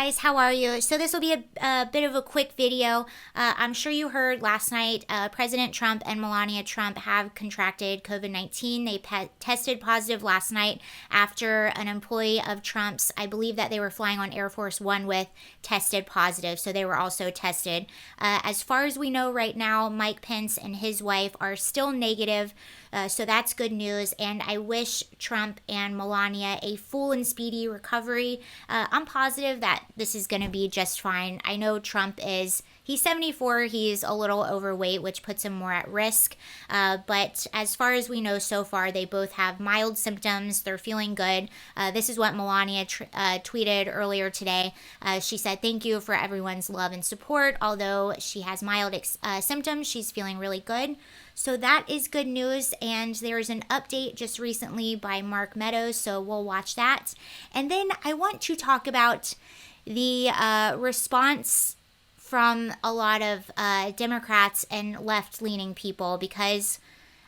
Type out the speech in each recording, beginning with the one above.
guys, how are you? So this will be a bit of a quick video. I'm sure you heard last night President Trump and Melania Trump have contracted COVID-19. They tested positive last night after an employee of Trump's, I believe that they were flying on Air Force One with, tested positive. So they were also tested. As far as we know right now, Mike Pence and his wife are still negative. So that's good news, and I wish Trump and Melania a full and speedy recovery. I'm positive that this is going to be just fine. I know he's 74, he's a little overweight, which puts him more at risk. But as far as we know so far, they both have mild symptoms. They're feeling good. This is what Melania tweeted earlier today. She said, "Thank you for everyone's love and support. Although she has mild symptoms, she's feeling really good." So that is good news, and there's an update just recently by Mark Meadows, so we'll watch that. And then I want to talk about the response from a lot of Democrats and left-leaning people, because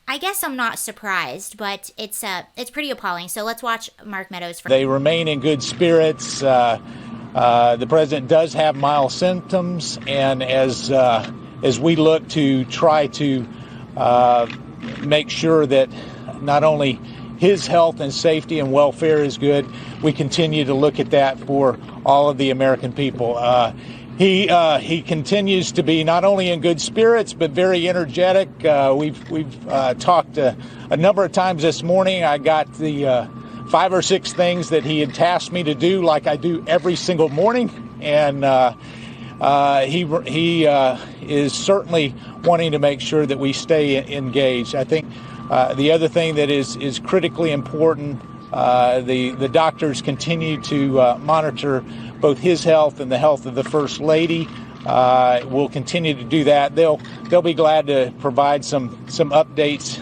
I guess I'm not surprised, but it's pretty appalling. So let's watch Mark Meadows first. They remain in good spirits. The president does have mild symptoms, and as we look to try to make sure that not only his health and safety and welfare is good, we continue to look at that for all of the American people. He continues to be not only in good spirits but very energetic. We've talked a number of times this morning. I got the 5 or 6 things that he had tasked me to do, like I do every single morning, and he is certainly wanting to make sure that we stay engaged. I think the other thing that is critically important, the doctors continue to monitor both his health and the health of the First Lady. We'll continue to do that. They'll be glad to provide some updates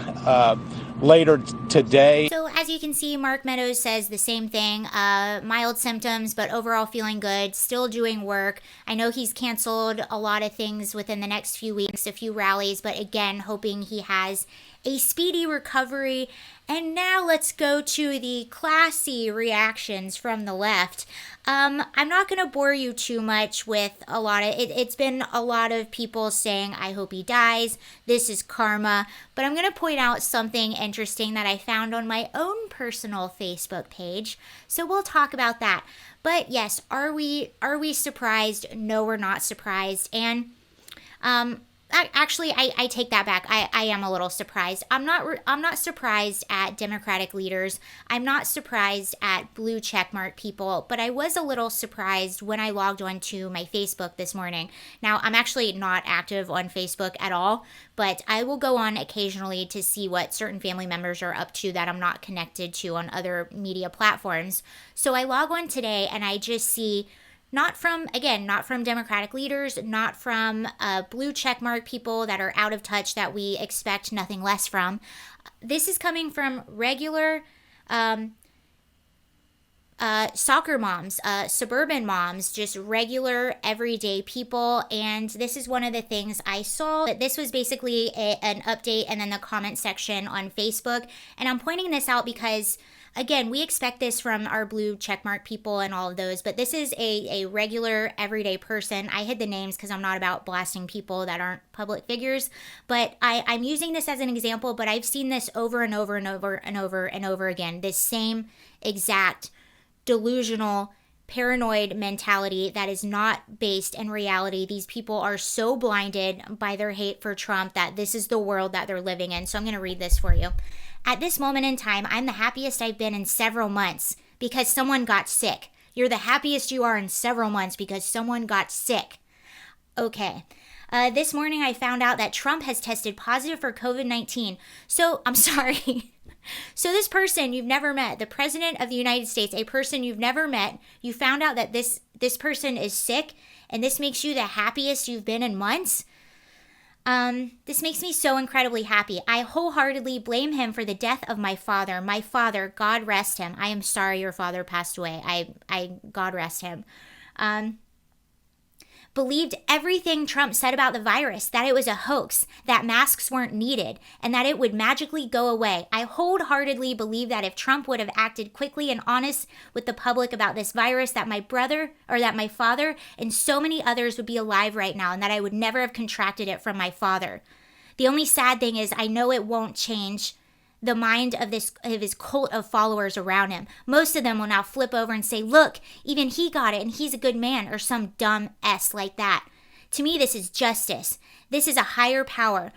later today. So as you can see, Mark Meadows says the same thing, mild symptoms, but overall feeling good, still doing work. I know he's canceled a lot of things within the next few weeks, a few rallies, but again, hoping he has a speedy recovery. And now let's go to the classy reactions from the left. I'm not going to bore you too much with a lot of it. It's been a lot of people saying, "I hope he dies. This is karma." But I'm going to point out something interesting that I found on my own personal Facebook page. So we'll talk about that. But yes, are we surprised? No, we're not surprised. And actually, I take that back. I am a little surprised. I'm not surprised at Democratic leaders. I'm not surprised at blue checkmark people, but I was a little surprised when I logged on to my Facebook this morning. Now, I'm actually not active on Facebook at all, but I will go on occasionally to see what certain family members are up to that I'm not connected to on other media platforms. So I log on today and I just see not from Democratic leaders, not from blue checkmark people that are out of touch that we expect nothing less from. This is coming from regular soccer moms, suburban moms, just regular everyday people. And this is one of the things I saw. This was basically an update and then the comment section on Facebook. And I'm pointing this out because, again, we expect this from our blue checkmark people and all of those, but this is a regular everyday person. I hid the names because I'm not about blasting people that aren't public figures, but I'm using this as an example, but I've seen this over and over and over and over and over again, this same exact delusional, paranoid mentality that is not based in reality. These people are so blinded by their hate for Trump that this is the world that they're living in. So I'm going to read this for you. "At this moment in time, I'm the happiest I've been in several months because someone got sick." You're the happiest you are in several months because someone got sick. Okay. This morning I found out that Trump has tested positive for COVID-19. So, I'm sorry. So this person you've never met, the President of the United States, a person you've never met, you found out that this person is sick, and this makes you the happiest you've been in months? This makes me so incredibly happy. I wholeheartedly blame him for the death of my father. My father, God rest him. I am sorry your father passed away. I God rest him. believed everything Trump said about the virus, that it was a hoax, that masks weren't needed, and that it would magically go away. I wholeheartedly believe that if Trump would have acted quickly and honest with the public about this virus, that my father and so many others would be alive right now, and that I would never have contracted it from my father. The only sad thing is I know it won't change the mind of his cult of followers around him. Most of them will now flip over and say, look, even he got it and he's a good man, or some dumb S like that. To me, this is justice. This is a higher power.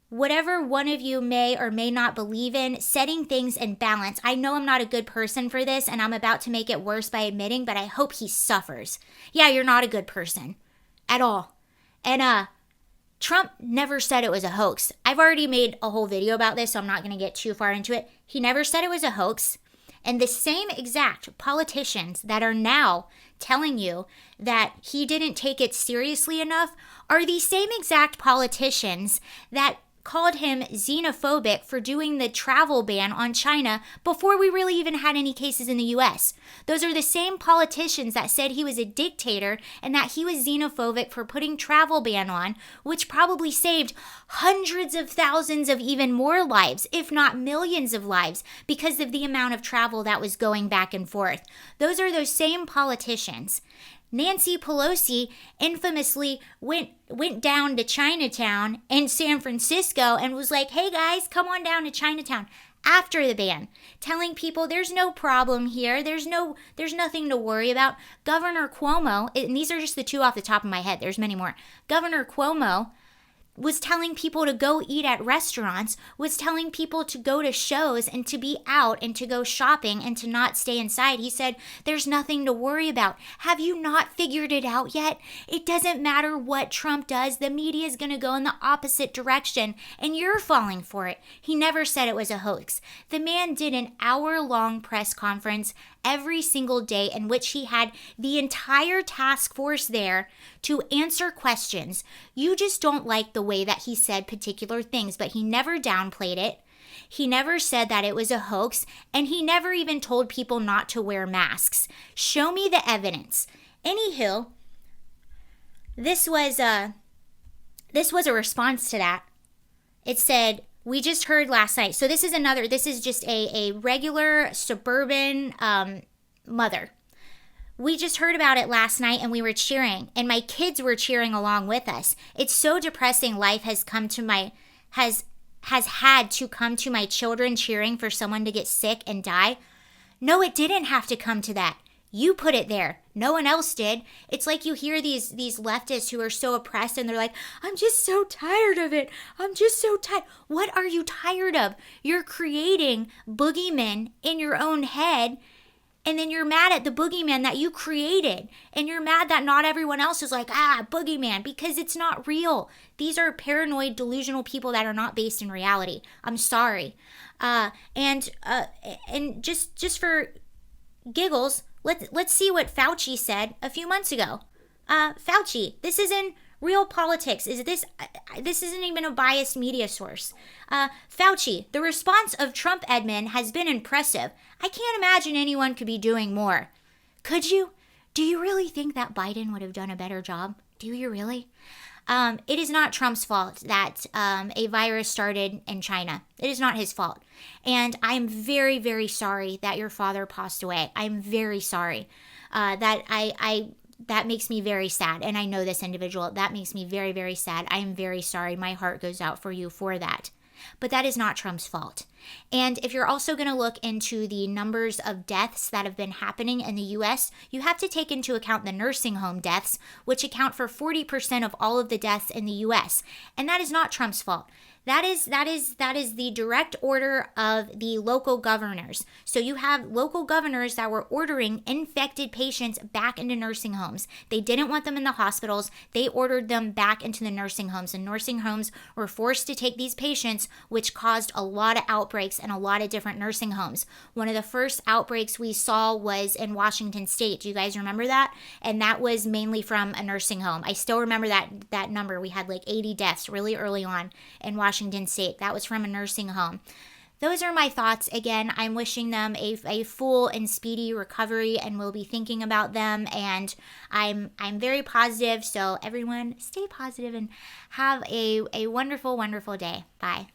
Whatever one of you may or may not believe in, setting things in balance. I know I'm not a good person for this, and I'm about to make it worse by admitting, but I hope he suffers. Yeah, you're not a good person at all. And Trump never said it was a hoax. I've already made a whole video about this, so I'm not going to get too far into it. He never said it was a hoax. And the same exact politicians that are now telling you that he didn't take it seriously enough are the same exact politicians that called him xenophobic for doing the travel ban on China before we really even had any cases in the US. Those are the same politicians that said he was a dictator and that he was xenophobic for putting travel ban on, which probably saved hundreds of thousands of even more lives, if not millions of lives, because of the amount of travel that was going back and forth. Those are those same politicians. Nancy Pelosi infamously went down to Chinatown in San Francisco and was like, hey guys, come on down to Chinatown after the ban, telling people there's no problem here, there's nothing to worry about. Governor Cuomo, and these are just the two off the top of my head, there's many more. Governor Cuomo was telling people to go eat at restaurants, was telling people to go to shows and to be out and to go shopping and to not stay inside. He said, there's nothing to worry about. Have you not figured it out yet? It doesn't matter what Trump does. The media is going to go in the opposite direction and you're falling for it. He never said it was a hoax. The man did an hour-long press conference every single day in which he had the entire task force there to answer questions. You just don't like the way that he said particular things, but he never downplayed it. He never said that it was a hoax, and he never even told people not to wear masks. Show me the evidence. Anywho, this was a response to that. It said, we just heard last night. So this is just a regular suburban mother. We just heard about it last night and we were cheering, and my kids were cheering along with us. It's so depressing. Life has had to come to my children cheering for someone to get sick and die. No, it didn't have to come to that. You put it there. No one else did. It's like you hear these leftists who are so oppressed and they're like, I'm just so tired of it. I'm just so tired. What are you tired of? You're creating boogeymen in your own head, and then you're mad at the boogeyman that you created. And you're mad that not everyone else is like, boogeyman, because it's not real. These are paranoid, delusional people that are not based in reality. I'm sorry. And just for giggles, let's see what Fauci said a few months ago. Fauci, this isn't real politics. This isn't even a biased media source. Fauci, the response of Trump admin has been impressive. I can't imagine anyone could be doing more. Could you? Do you really think that Biden would have done a better job? Do you really? It is not Trump's fault that a virus started in China. It is not his fault. And I'm very, very sorry that your father passed away. I'm very sorry. That makes me very sad. And I know this individual. That makes me very, very sad. I am very sorry. My heart goes out for you for that. But that is not Trump's fault. And if you're also going to look into the numbers of deaths that have been happening in the U.S., you have to take into account the nursing home deaths, which account for 40% of all of the deaths in the U.S. And that is not Trump's fault. That is the direct order of the local governors. So you have local governors that were ordering infected patients back into nursing homes. They didn't want them in the hospitals. They ordered them back into the nursing homes. And nursing homes were forced to take these patients, which caused a lot of outbreaks in a lot of different nursing homes. One of the first outbreaks we saw was in Washington State. Do you guys remember that? And that was mainly from a nursing home. I still remember that number. We had like 80 deaths really early on in Washington State. That was from a nursing home. those are my thoughts. Again, I'm wishing them a full and speedy recovery, and we'll be thinking about them. And I'm very positive. So everyone, stay positive and have a wonderful, wonderful day. Bye.